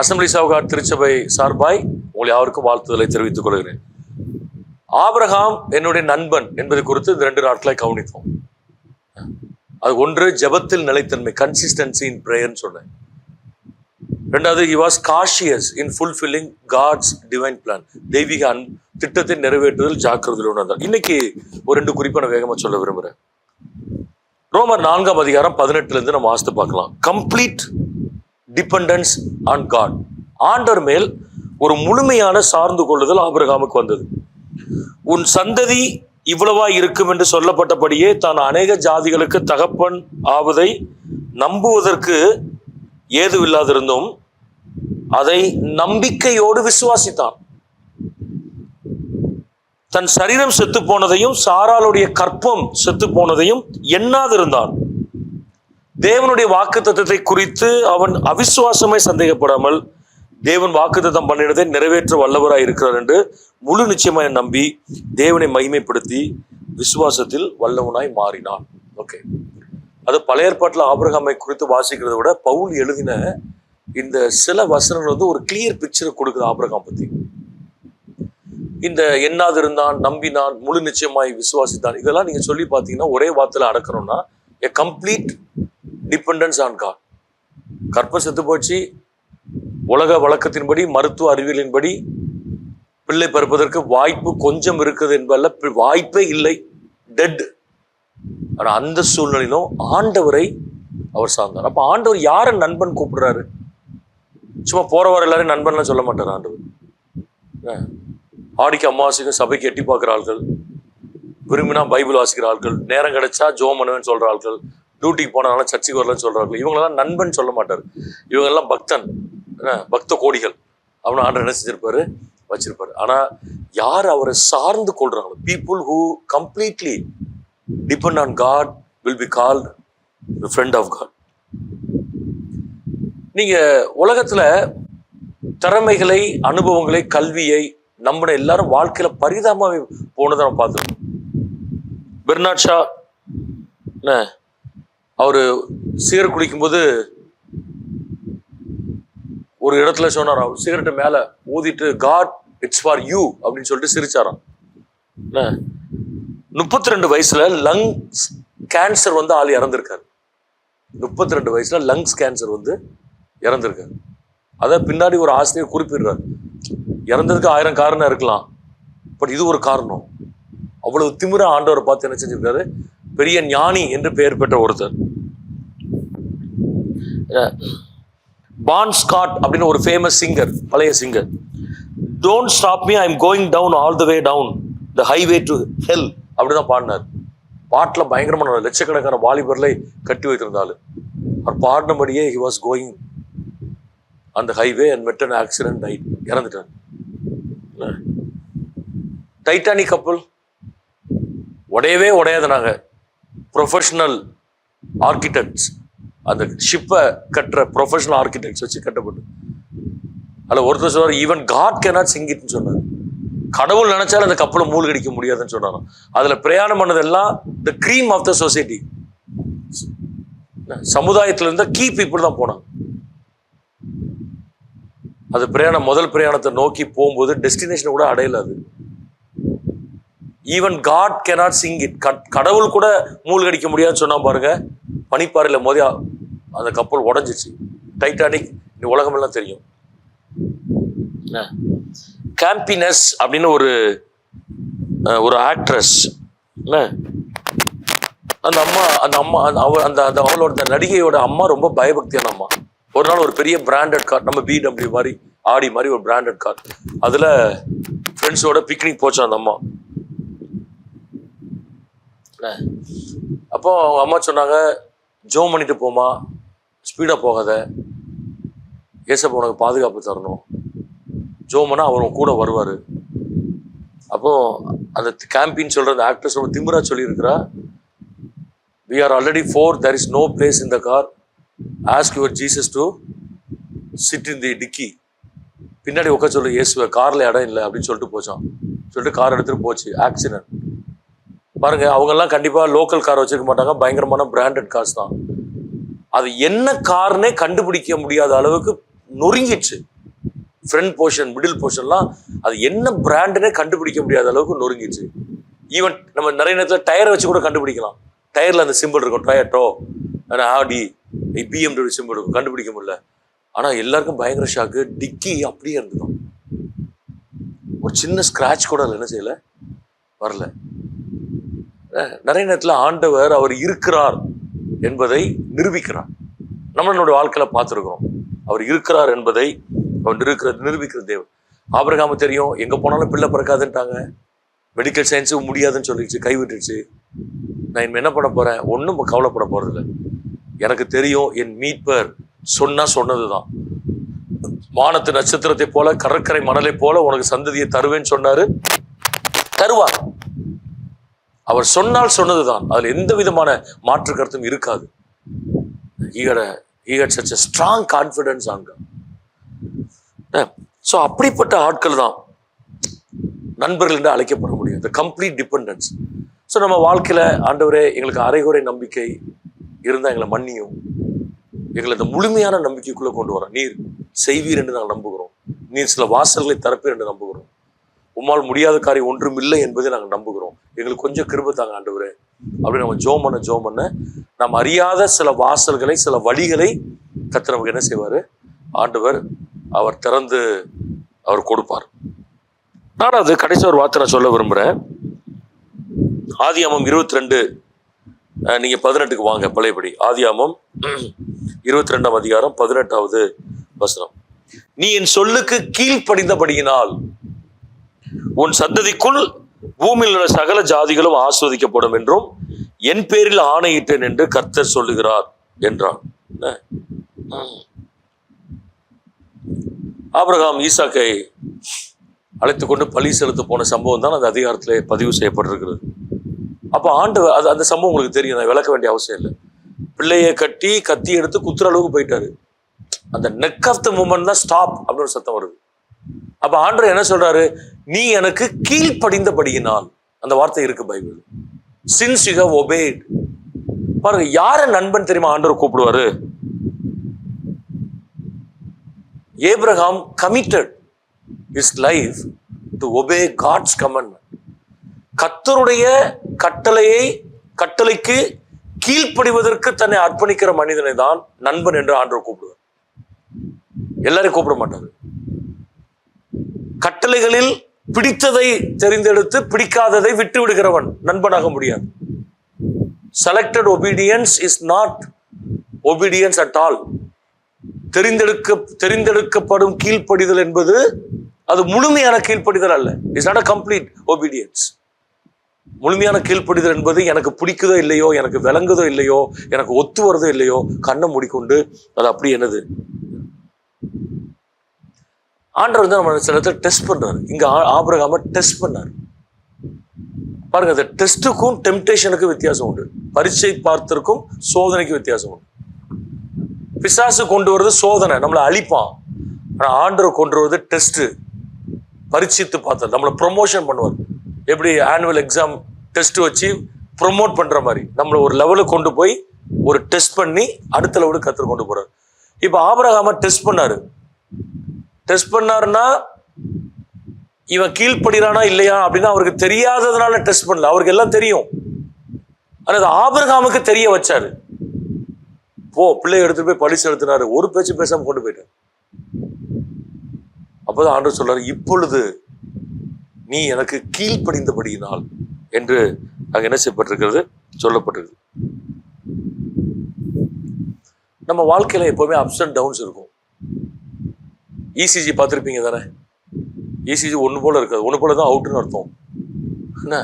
அசெம்பிளிஸ் of God திருச்சபை சார்பாய் உங்களை யாருக்கும் வாழ்த்துதலை தெரிவித்துக் கொள்கிறேன். ஆபிரகாம் என்னுடைய நண்பன் என்பது குறித்து இந்த 2 நாட்களை கவனித்தோம். அது ஒன்று, ஜெபத்தில் நிலைத்தன்மை, கன்சிஸ்டன்சி இன் பிரேயர்னு சொன்னேன். 2வது, he was cautious in fulfilling God's divine plan. தெய்வீக திட்டத்தை நிறைவேற்றுதல் ஜாக்கிரதையில் உணர்ந்தார். இன்னைக்கு ஒரு 2 குறிப்பை நான் வேகமா சொல்ல விரும்புகிறேன். ரோமர் 4ஆம் அதிகாரம் 18 நம்ம வாசித்து பார்க்கலாம். Complete dependence on God. ஆண்டவர் மேல் ஒரு முழுமையான சார்ந்து கொள்ளுதல் ஆபிரகாமுக்கு வந்தது. உன் சந்ததி இவ்வளவா இருக்கும் என்று சொல்லப்பட்டபடியே தான் அநேக ஜாதிகளுக்கு தகப்பன் ஆவதை நம்புவதற்கு ஏதுவில்லாதிருந்தும் அதை நம்பிக்கையோடு விசுவாசித்தான். தன் சரீரம் செத்து போனதையும் சாராளுடைய கற்பம் செத்து போனதையும் எண்ணாதிருந்தான். தேவனுடைய வாக்குத்தத்தத்தை குறித்து அவன் அவிசுவாசமே சந்தேகப்படாமல் தேவன் வாக்குத்தத்தம் பண்ணினதை நிறைவேற்ற வல்லவராய் இருக்கிறார் என்று முழு நிச்சயமாய் நம்பி தேவனை மகிமைப்படுத்தி விசுவாசத்தில் வல்லவனாய் மாறினான். ஓகே, அது பழைய ஏற்பாட்டில் ஆபிரகாமை குறித்து வாசிக்கிறத விட பவுல் எழுதின இந்த சில வசனங்கள் ஒரு கிளியர் பிக்சரை கொடுக்குது ஆபிரகாம் பத்தி. இந்த எண்ணாதிருந்தான், நம்பினான், முழு நிச்சயமாய் விசுவாசித்தான், இதெல்லாம் நீங்க சொல்லி பார்த்தீங்கன்னா ஒரே வார்த்தையில அடக்கணும்னா a complete dependence on God. கற்பம் செத்து போச்சு, உலக வழக்கத்தின்படி மருத்துவ அறிவியலின்படி பிள்ளை பிறப்பதற்கு வாய்ப்பு கொஞ்சம் இருக்குது என்பதல்ல, வாய்ப்பே இல்லை, டெட். ஆனா அந்த சூழ்நிலையிலும் ஆண்டவரை அவர் சார்ந்தார். அப்ப ஆண்டவர் யாரை நண்பன் கூப்பிடுறாரு? சும்மா போறவர் எல்லாரும் நண்பன்லாம் சொல்ல மாட்டார் ஆண்டவர். ஆடிக்கு அமாவாசைக்கு சபைக்கு எட்டி பார்க்குற ஆட்கள், விரும்பினா பைபிள் வாசிக்கிற ஆட்கள், நேரம் கிடைச்சா ஜோம் பண்ணுவேன்னு சொல்ற ஆட்கள், டியூட்டிக்கு போனாலும் சர்ச்சைக்கு வரலன்னு சொல்றார்கள், இவங்களெல்லாம் நண்பன் சொல்ல மாட்டார். இவங்கெல்லாம் பக்தன், பக்த கோடிகள். அவனை ஆண்டவர் என்ன செஞ்சிருப்பாரு, வச்சிருப்பாரு. ஆனா யார் அவரை சார்ந்து கொள்றாங்களோ, people who completely depend on God will be called the friend of God. நீங்க உலகத்துல திறமைகளை, அனுபவங்களை, கல்வியை நம்பின எல்லாரும் வாழ்க்கையில பரிதாபமாக போனதை நம்ம பார்த்துருக்கோம். பெர்னாட் ஷா அவரு சிகரெட் குடிக்கும்போது ஒரு இடத்துல சொன்னாராம், சிகரெட்டை மேல ஊதிட்டு காட் இட்ஸ் ஃபார் யூ அப்படின்னு சொல்லிட்டு சிரிச்சாராம். 32 வயசுல லங்ஸ் கேன்சர் ஆள் இறந்திருக்காரு. 32 வயசுல லங்ஸ் கேன்சர் இறந்திருக்காரு. அத பின்னாடி ஒரு ஆசிரியர் குறிப்பிடுறார், இறந்ததுக்கு 1000 காரணம் இருக்கலாம், பட் இது ஒரு காரணம். அவ்வளவு திமிர ஆண்டவரை பார்த்து என்ன செஞ்சிருக்காரு, பெரிய ஞானி என்று பெயர் பெற்ற ஒருத்தர். பான் ஸ்காட் அப்படின்னு ஒரு ஃபேமஸ் சிங்கர், பழைய singer, don't stop me, I am going down all the way down the highway to hell அப்படிதான் பாடினார். பாட்டில் பயங்கரமான லட்சக்கணக்கான வாலிபர்களை கட்டி வைத்திருந்தாலும் அவர் பாடினபடியே ஹி வாஸ் கோயிங் அந்த highway and met an accident, இறந்துட்டார். டைட்டானிக் கப்பல் உடையவே உடையாதனாங்க ப்ரொஃபஷனல் ஆர்கிடெக்ட்ஸ், அந்த ஷிப்பை கட்டுற ப்ரொஃபஷனல் ஆர்கிடெக்ட்ஸ் வச்சு கட்டப்பட்டு, அதில் ஒருத்தர் சொல்றாரு, ஈவன் காட் கேனாட் சிங் இட்னு சொன்னார். கடவுள் நினைச்சாலும் அந்த கப்பலை மூழ்கடிக்க முடியாதுன்னு சொன்னாங்க. அதுல பிரயாணம் பண்ணதெல்லாம் the cream of the society, சமுதாயத்துல இருந்த கீ பீப்புள் தான் போனாங்க. அது முதல் பிரயாணத்தை நோக்கி போகும்போது டெஸ்டினேஷன் கூட அடையல. அது even God cannot sink it, கடவுள் கூட மூழ்கடிக்க முடியாதுன்னு சொன்னா பாருங்க. பனிப்பாறையில மோதி அந்த கப்பல் உடஞ்சிச்சு. டைட்டானிக் இந்த உலகம் எல்லாம் தெரியும். கேம்பினஸ் அப்படின்னு ஒரு ஆக்ட்ரஸ், அந்த அம்மா அவளோட நடிகையோட அம்மா ரொம்ப பயபக்தியான அம்மா. ஒரு நாள் ஒரு பெரிய பிராண்டட் கார், நம்ம BMW மாதிரி, ஆடி மாதிரி ஒரு பிராண்டட் கார், அதுல ஃப்ரெண்ட்ஸோட பிக்னிக் போச்சு அந்த அம்மா. அப்போ அவங்க அம்மா சொன்னாங்க, ஜோம் பண்ணிட்டு போமா, ஸ்பீடா போகாத, ஏசப்பா உனக்கு பாதுகாப்பு தரணும், ஜோமனா அவர் கூட வருவாரு. அப்போ அந்த கேம்பின்னு சொல்ற அந்த ஆக்ட்ரஸ் ரொம்ப திமிரா சொல்லியிருக்கிறா, we are already 4, there is no place in the car, ask your Jesus to sit in the dicky. பின்னாடி உட்கார சொல்லு இயேசுவை, கார்ல இடம் இல்லை அப்படின்னு சொல்லிட்டு போச்சான். சொல்லிட்டு கார் எடுத்துட்டு போச்சு. ஆக்சிடென்ட் பாருங்க. அவங்க எல்லாம் கண்டிப்பா லோக்கல் கார் வச்சிருக்க மாட்டாங்க, பயங்கரமான பிராண்டட் கார்ஸ் தான். அது என்ன கார்னே கண்டுபிடிக்க முடியாத அளவுக்கு நொறுங்கிடுச்சு. ஃப்ரண்ட் போர்ஷன், மிடில் போர்ஷன்லாம் அது என்ன பிராண்டுனே கண்டுபிடிக்க முடியாத அளவுக்கு நொறுங்கிடுச்சு. ஈவன் நம்ம நிறைய நேரத்தில் டயரை வச்சு கூட கண்டுபிடிக்கலாம். டயர்ல அந்த சிம்பிள் இருக்கும், டொயோட்டோ, ஆடி, பிஎம்டபிள்யூ சிம்பிள் இருக்கும், கண்டுபிடிக்க முடியல. ஆனா எல்லாருக்கும் பயங்கர ஷாக்கு. டிக்கி அப்படியே இருந்துடும், ஒரு சின்ன ஸ்கிராட்ச் கூட அதில் என்ன செய்யல, வரல. நிறைய நேரத்தில் ஆண்டவர் அவர் இருக்கிறார் என்பதை நிரூபிக்கிறார். நம்மளுடைய வாழ்க்கையில பார்த்துருக்கிறோம், அவர் இருக்கிறார் என்பதை அவர் நிரூபிக்கிற தேவன். ஆபிரகாமு தெரியும், எங்க போனாலும் பிள்ளை பிறக்காதுன்ட்டாங்க, மெடிக்கல் சயின்ஸும் முடியாதுன்னு சொல்லிடுச்சு, கைவிட்டுருச்சு. நான் என்ன பண்ண போறேன், ஒன்றும் கவலைப்பட போறதில்லை. எனக்கு தெரியும் என் மீட்பர் சொன்னதுதான். வானத்து நட்சத்திரத்தை போல, கடற்கரை மணலை போல உனக்கு சந்ததியை தருவேன்னு சொன்னாரு, தருவார். அவர் சொன்னால் சொன்னதுதான், அதுல எந்த விதமான மாற்று கருத்தும் இருக்காது. He had such a strong confidence on God. So அப்படிப்பட்ட ஆட்கள் தான் நண்பர்கள் என்று அழைக்கப்பட முடியும். The complete dependence. ஸோ நம்ம வாழ்க்கையில ஆண்டவரே எங்களுக்கு அரைகுறை நம்பிக்கை இருந்தா எங்களை மன்னியும், எங்களை இந்த முழுமையான நம்பிக்கைக்குள்ள கொண்டு வரோம். நீர் செய்வீர் என்று நாங்கள் நம்புகிறோம். நீர் சில வாசல்களை திறப்பீர் என்று நம்புகிறோம். உம்மால் முடியாத காரியம் ஒன்றும் இல்லை என்பதை நாங்கள் நம்புகிறோம். எங்களுக்கு கொஞ்சம் கிருபை தாங்க ஆண்டவரே அப்படி நம்ம ஜோம் பண்ண நாம் அறியாத சில வாசல்களை, சில வழிகளை கர்த்தர் நமக்கு என்ன செய்வாரு, ஆண்டவர் அவர் திறந்து அவர் கொடுப்பார். நான் அது கடைசி ஒரு வார்த்தை நான் சொல்ல விரும்புறேன். ஆதியாமம் 22, நீங்க 18க்கு வாங்க, பழையபடி ஆதியாமம் 22ஆம் அதிகாரம் 18வது வசனம். நீ என் சொல்லுக்கு கீழ்ப்படிந்தபடியினால் உன் சந்ததிக்குள் பூமியில் உள்ள சகல ஜாதிகளும் ஆஸ்வதிக்கப்படும் என்றும் என் பேரில் ஆணையிட்டேன் என்று கர்த்தர் சொல்லுகிறார் என்றான். ஆபிரகாம் ஈசாக்கை அழைத்து கொண்டு பலி செலுத்த போன சம்பவம் தான் அந்த அதிகாரத்திலே பதிவு செய்யப்பட்டிருக்கிறது. அப்ப ஆண்டவர் அந்த சம்பவம் உங்களுக்கு தெரியும், நான் விளக்க வேண்டிய அவசியம் இல்லை. பிள்ளையை கட்டி கத்தி எடுத்து குத்துற அளவுக்கு போயிட்டாரு. அந்த நெக் ஆஃப் த மூமெண்ட் தான் ஸ்டாப் அப்படின்னு ஒரு சத்தம் வருது. அப்ப ஆண்டவர் என்ன சொல்றாரு, நீ எனக்கு கீழ்ப்படிந்தபடியினால், அந்த வார்த்தை இருக்கு Bible, since you have obeyed. பாருங்க, யார நண்பன் தெரியுமா ஆண்டவர் கூப்பிடுவாரு? Abraham committed his life to obey God's commandment. கர்த்தருடைய கட்டளைக்கு கீழ்ப்படிவதற்கு தன்னை அர்ப்பணிக்கிற மனிதனை தான் நண்பன் என்று ஆண்டவர் கூப்பிடுவார். எல்லாரையும் கூப்பிட மாட்டாரு. கட்டளைகளில் பிடித்ததை தெரிந்தெடுத்து பிடிக்காததை விட்டு விடுகிறவன் நண்பனாக முடியாது. Selected obedience is not obedience at all. தெரிந்தெடுக்கப்படும் கீழ்ப்படிதல் என்பது அது முழுமையான கீழ்ப்படிதல் அல்ல. It's not a complete obedience. முழுமையான கீழ்ப்படிதல் என்பது எனக்கு பிடிக்குதோ இல்லையோ, எனக்கு விளங்குதோ இல்லையோ, எனக்கு ஒத்து வருதோ இல்லையோ, கண்ணை மூடிக்கொண்டு அது அப்படி என்னது. ஆண்டவர் வந்து நம்ம சில இடத்துல டெஸ்ட் பண்றாரு. இங்க ஆபிரகாம டெஸ்ட் பண்ணாரு. பாருங்க, அந்த டெஸ்ட்டுக்கும் டெம்டேஷனுக்கும் வித்தியாசம் உண்டு. பரீட்சை பார்த்தருக்கும் சோதனைக்கு வித்தியாசம் உண்டு. பிசாசு கொண்டு வருது சோதனை, நம்மளை அழிப்பான். ஆனா ஆண்டவர் கொண்டு வருது டெஸ்ட், பரீட்சித்து பார்த்தார், நம்மளை ப்ரொமோஷன் பண்ணுவார். எப்படி ஆனுவல் எக்ஸாம் டெஸ்ட் வச்சு ப்ரொமோட் பண்ற மாதிரி நம்மளை ஒரு லெவலுக்கு கொண்டு போய் ஒரு டெஸ்ட் பண்ணி அடுத்த லெவலுக்கு கர்த்தர் கொண்டு போறாரு. இப்ப ஆபிரகாம டெஸ்ட் பண்ணாருன்னா இவன் கீழ்ப்படுறானா இல்லையா அப்படின்னா அவருக்கு தெரியாததுனால டெஸ்ட் பண்ணல, அவருக்கு எல்லாம் தெரியும். ஆனா ஆபிரகாமுக்கு தெரிய வச்சாரு. பிள்ளைய எடுத்துட்டு போய் பலி செலுத்தினாரு, ஒரு பேச்சு பேசாம கொண்டு போயிட்டாரு. அப்பதான் ஆண்டவர் சொல்றாரு, இப்பொழுது நீ எனக்கு கீழ்ப்படிந்தபடியினால் என்று அங்க என்ன செய்யப்பட்டிருக்கிறது, சொல்லப்பட்டிருக்கு. நம்ம வாழ்க்கையில எப்பவுமே அப்ஸ் அண்ட் டவுன்ஸ் இருக்கும். இசிஜி பார்த்துருப்பீங்க தானே? இசிஜி ஒன்று போல இருக்காது, ஒன்று போல தான் அவுட்டுன்னு அர்த்தம். என்ன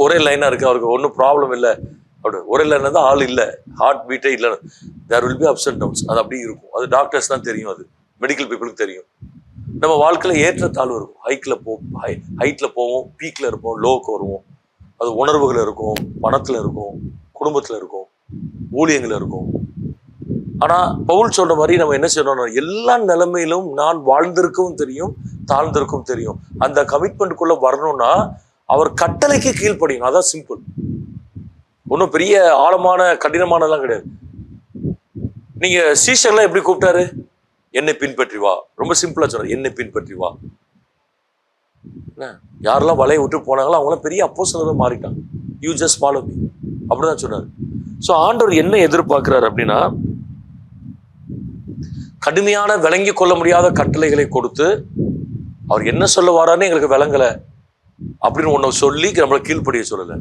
ஒரே லைனா இருக்கு, அவருக்கு ஒன்றும் ப்ராப்ளம் இல்லை, அப்படி ஒரே லைனா தான் ஆள் இல்லை, ஹார்ட் பீட்டே இல்லை. There will be ups and downs. அது அப்படி இருக்கும். அது டாக்டர்ஸ் தான் தெரியும், அது மெடிக்கல் பீப்புளுக்கு தெரியும். நம்ம வாழ்க்கையில ஏற்ற தாழ்வு இருக்கும். ஹைட்ல போவோம், பீக்ல இருப்போம், லோக்கு வருவோம். அது உணர்வுகள் இருக்கும், பணத்துல இருக்கும், குடும்பத்துல இருக்கும், ஊழியங்கள் இருக்கும். ஆனா பவுல் சொல்ற மாதிரி நம்ம என்ன செய்யணும், எல்லா நிலைமையிலும் நான் வாழ்ந்திருக்கவும் தெரியும், தாழ்ந்திருக்கும் தெரியும். அந்த கமிட்மெண்ட்டுக்குள்ள வரணும்னா அவர் கட்டளைக்கு கீழ்ப்படியும். அதான் சிம்பிள். ஒன்றும் பெரிய ஆழமான கடினமானதெல்லாம் கிடையாது. நீங்க சீஷர்லாம் எப்படி கூப்பிட்டாரு? என்னை பின்பற்றி வா. ரொம்ப சிம்பிளா சொல்றாரு, என்னை பின்பற்றி வா. யாரெல்லாம் வலையை விட்டு போனாங்களோ அவங்களாம் பெரிய அப்போஸ்தலரா மாறிட்டாங்க. யூ ஜஸ்ட் ஃபாலோ மீ அப்படிதான் சொன்னாரு. ஸோ ஆண்டவர் என்ன எதிர்பார்க்கிறார் அப்படின்னா, கடுமையான விளங்கி கொள்ள முடியாத கட்டளைகளை கொடுத்து அவர் என்ன சொல்ல வரான்னு எங்களுக்கு விளங்கலை அப்படின்னு ஒன்றை சொல்லி நம்மளை கீழ்ப்படிய சொல்லலை.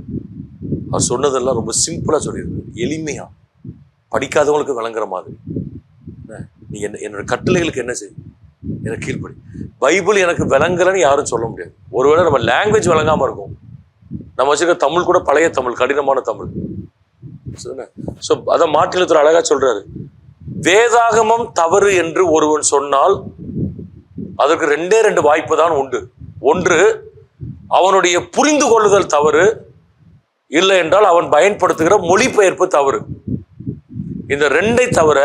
அவர் சொன்னதெல்லாம் ரொம்ப சிம்பிளா சொல்லியிருக்காரு, எளிமையா, படிக்காதவங்களுக்கு விளங்குற மாதிரி. நீ என்னோட கட்டளைகளுக்கு என்ன செய், எனக்கு கீழ்ப்படி. பைபிள் எனக்கு விளங்கலைன்னு யாரும் சொல்ல முடியாது. ஒருவேளை நம்ம லாங்குவேஜ் விளங்காம இருக்கும், நம்ம வச்சுக்க தமிழ் கூட பழைய தமிழ், கடினமான தமிழ். ஸோ அதை மாற்றிலத்தில் அழகா சொல்றாரு, வேதாகமம் தவறு என்று ஒருவன் சொன்னால் அதற்கு 2 வாய்ப்பு தான் உண்டு. ஒன்று, அவனுடைய புரிந்து கொள்ளுதல் தவறு, இல்லை என்றால் அவன் பயன்படுத்துகிற மொழிபெயர்ப்பு தவறு. இந்த 2 தவிர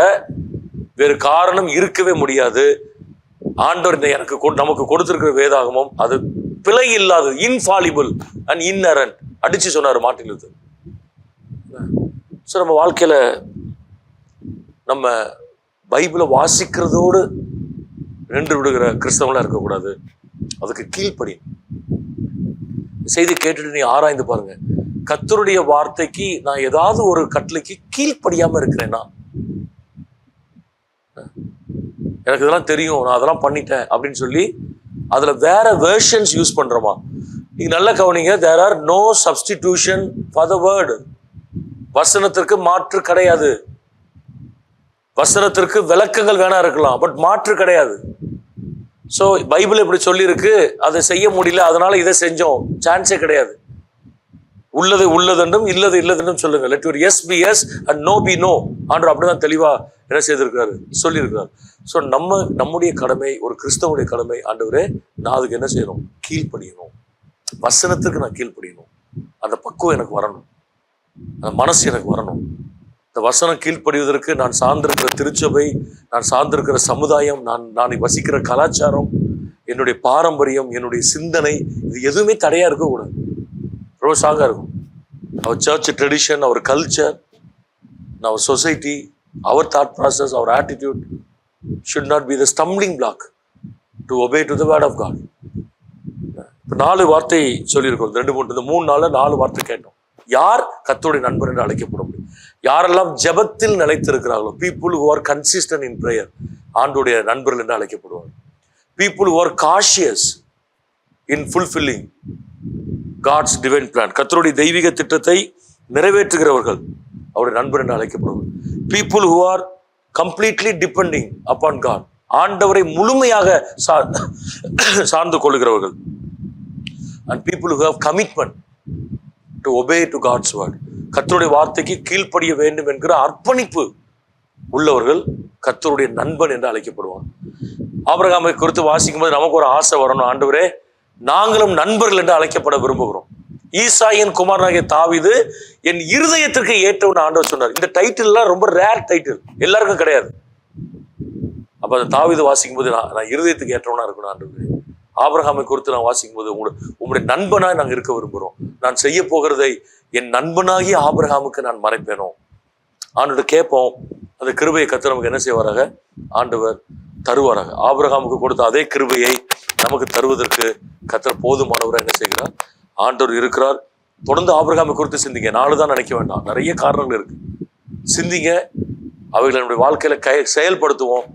வேறு காரணம் இருக்கவே முடியாது. ஆண்டவர் எனக்கு நமக்கு கொடுத்திருக்கிற வேதாகமம் அது பிழை இல்லாதது, இன்ஃபாலிபிள் அண்ட் இன்னரண்ட் அடிச்சு சொன்னார் மார்ட்டின் லூத்தர். ஸோ நம்ம வாழ்க்கையில நம்ம பைபிளை வாசிக்கிறதோடு நின்று விடுகிற கிறிஸ்தவங்களா இருக்கக்கூடாது. அதுக்கு கீழ்ப்படி. செய்தி கேட்டுட்டு நீ ஆராய்ந்து பாருங்க, கர்த்தருடைய வார்த்தைக்கு நான் ஏதாவது ஒரு கட்டளைக்கு கீழ்ப்படியாம இருக்கிறேன்னா, எனக்கு இதெல்லாம் தெரியும், நான் அதெல்லாம் பண்ணிட்டேன் அப்படின்னு சொல்லி அதுல வேற வெர்ஷன்ஸ் யூஸ் பண்றோமா? நீங்க நல்ல கவனிங்க, there are no substitution for the word. வசனத்திற்கு மாற்று கிடையாது. வசனத்திற்கு விளக்கங்கள் வேணா இருக்கலாம், பட் மாற்று கிடையாது. ஸோ பைபிள் எப்படி சொல்லியிருக்கு, அதை செய்ய முடியல அதனால இதை செஞ்சோம், சான்ஸே கிடையாது. உள்ளது உள்ளதென்றும் இல்லது இல்லதென்றும் சொல்லுங்க. Let your yes be yes and no be no. ஆண்டவர் அப்படிதான் தெளிவா என்ன செய்திருக்கிறாரு, சொல்லியிருக்கிறார். ஸோ நம்முடைய கடமை, ஒரு கிறிஸ்தவனுடைய கடமை, ஆண்டவரே நான் அதுக்கு என்ன செய்யணும், கீழ்ப்படியணும். வசனத்துக்கு நான் கீழ்ப்படியணும். அந்த பக்குவம் எனக்கு வரணும், அந்த மனசு எனக்கு வரணும். இந்த வசனம் கீழ்ப்படிவதற்கு நான் சார்ந்திருக்கிற திருச்சபை, நான் சார்ந்திருக்கிற சமுதாயம், நான் வசிக்கிற கலாச்சாரம், என்னுடைய பாரம்பரியம், என்னுடைய சிந்தனை, இது எதுவுமே தடையா இருக்கக்கூடாது. ரொம்ப ஸ்ட்ராங்கா இருக்கும். அவர் சர்ச் ட்ரெடிஷன், அவர் கல்ச்சர், அவர் சொசைட்டி, அவர் தாட் ப்ராசஸ், அவர் attitude should not be the stumbling block to obey to the word of God. இப்போ 4 வார்த்தை சொல்லியிருக்கோம். 3 நாள்ல 4 வார்த்தை கேட்டோம். யார் கர்த்தருடைய நண்பர் என்று அழைக்கப்பட முடியும்? யாரெல்லாம் ஜெபத்தில் நிலைத்திருக்கிறார்களோ, people who are consistent in prayer, ஆண்டோடைய நண்பர்கள் என்று அழைக்கப்படுவார். people who are cautious in fulfilling God's divine plan, கர்த்தருடைய தெய்வீக திட்டத்தை நிறைவேற்றுகிறவர்கள் அவருடைய நண்பர் என்று அழைக்கப்படுவார். people who are completely depending upon God, ஆண்டவரை முழுமையாக சார்ந்து கொள்ளுகிறவர்கள். and people who have commitment to obey to God's word, கர்த்தருடைய வார்த்தைக்கு கீழ்ப்படிய வேண்டும் என்கிற அர்ப்பணிப்பு உள்ளவர்கள் கர்த்தருடைய நண்பன் என்று அழைக்கப்படுவார். ஆபிரகாமை குறித்து வாசிக்கும் போது நமக்கு ஒரு ஆசை வரணும், ஆண்டவரே நாங்களும் நண்பர்கள் என்று அழைக்கப்பட விரும்புகிறோம். ஈசாயின் குமாரனாகிய தாவீது என் இருதயத்திற்கு ஏற்றவன் ஆண்டவர் சொன்னார். இந்த டைட்டில்லாம் ரொம்ப ரேர் டைட்டில், எல்லாருக்கும் கிடையாது. அப்ப அந்த தாவீது வாசிக்கும் போது நான் இருதயத்துக்கு ஏற்றவனா இருக்கணும் ஆண்டவரே. ஆபிரகாமை குறித்து நான் வாசிக்கும் போது உங்களுடைய நண்பனாய் நாங்கள் இருக்க விரும்புகிறோம். நான் செய்ய போகிறதை என் நண்பனாகி ஆபிரகாமுக்கு நான் மறைப்பேனோ ஆண்டோட கேட்போம். அந்த கிருபையை கர்த்தர் நமக்கு என்ன செய்வாராக, ஆண்டவர் தருவாராக. ஆபிரகாமுக்கு கொடுத்த அதே கிருபையை நமக்கு தருவதற்கு கர்த்தர் போதுமானவராக என்ன செய்கிறார், ஆண்டவர் இருக்கிறார். தொடர்ந்து ஆபிரகாமை குறித்து சிந்திங்க. நானுதான் நினைக்க வேண்டாம், நிறைய காரணங்கள் இருக்கு. சிந்திங்க, அவைகளை நம்முடைய வாழ்க்கையில செயல்படுத்துவோம்.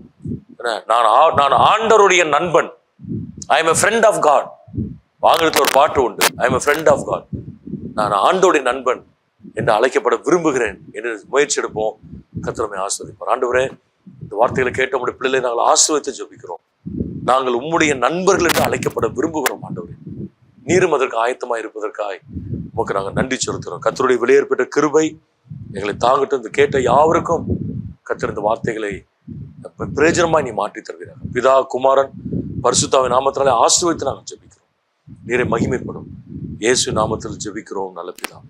நான் ஆண்டவருடைய நண்பன். I am a friend of God. ஆங்கிலத்தில் ஒரு பாட்டு உண்டு, I am a friend of God. நான் ஆண்டோடைய நண்பன் என்று அழைக்கப்பட விரும்புகிறேன் என்று முயற்சி எடுப்போம். கர்த்தர் நம்மை ஆசீர்வதிப்பார். ஆண்டவரே, இந்த வார்த்தைகளை கேட்ட உங்களுடைய பிள்ளைகளை நாங்கள் ஆசீர்வதித்து ஜெபிக்கிறோம். நாங்கள் உம்முடைய நண்பர்கள் என்று அழைக்கப்பட விரும்புகிறோம். ஆண்டவரே, நீரும் அதற்கு ஆயத்தமாக இருப்பதற்காக உமக்கு நாங்கள் நன்றி செலுத்துகிறோம். கர்த்தருடைய வெளியேற்பட்ட கிருபை எங்களை தாங்கட்டும். இந்த கேட்ட யாவருக்கும் கர்த்தர் இந்த வார்த்தைகளை பிரயோஜனமாய் நீ மாற்றி தருகிறார். பிதா, குமாரன், பரிசுத்தாவின் நாமத்தினாலே ஆசீர்வதித்து நாங்கள் ஜெபிக்கிறோம். நீரை மகிமைப்படும் இயேசு நாமத்தில் ஜெபிக்கிறோம் நல்ல பிதாவே.